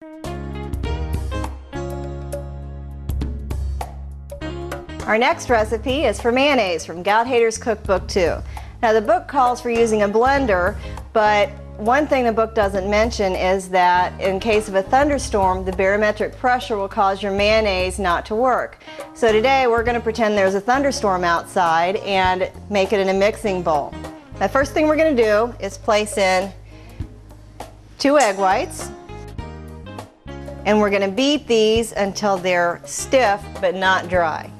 Our next recipe is for mayonnaise from Gout Hater's Cookbook 2. Now the book calls for using a blender, but one thing the book doesn't mention is that in case of a thunderstorm, the barometric pressure will cause your mayonnaise not to work. So today we're going to pretend there's a thunderstorm outside and make it in a mixing bowl. The first thing we're going to do is place in 2 egg whites, and we're going to beat these until they're stiff but not dry.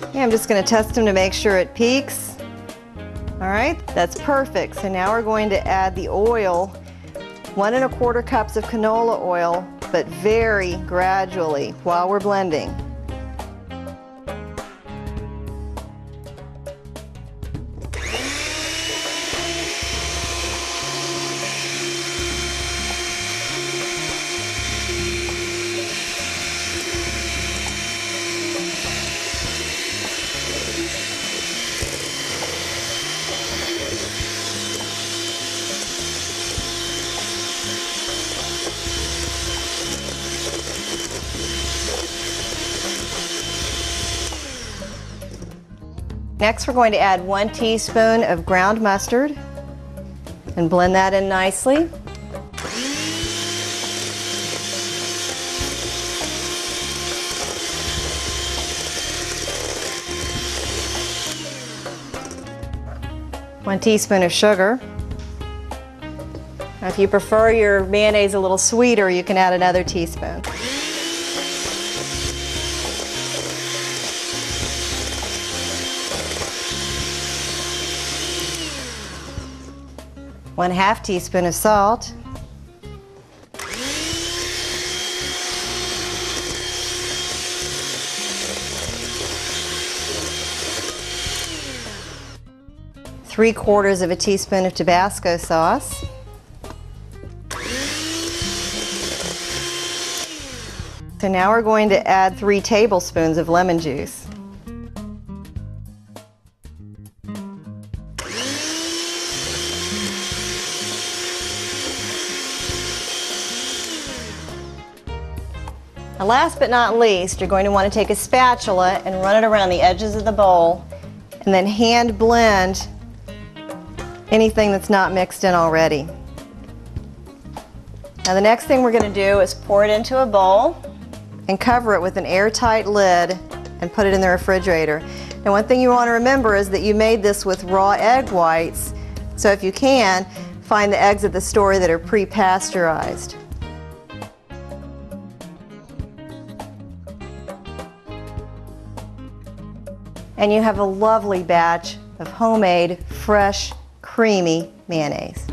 Okay, I'm just going to test them to make sure it peaks. Alright, that's perfect. So now we're going to add the oil, 1 1/4 cups of canola oil, but very gradually while we're blending. Next, we're going to add 1 teaspoon of ground mustard and blend that in nicely. One teaspoon of sugar. Now, if you prefer your mayonnaise a little sweeter, you can add another teaspoon. 1/2 teaspoon of salt. Three-quarters of a teaspoon of Tabasco sauce. So now we're going to add 3 tablespoons of lemon juice. Now, last but not least, you're going to want to take a spatula and run it around the edges of the bowl and then hand blend anything that's not mixed in already. Now the next thing we're going to do is pour it into a bowl and cover it with an airtight lid and put it in the refrigerator. Now one thing you want to remember is that you made this with raw egg whites, so if you can, find the eggs at the store that are pre-pasteurized. And you have a lovely batch of homemade, fresh, creamy mayonnaise.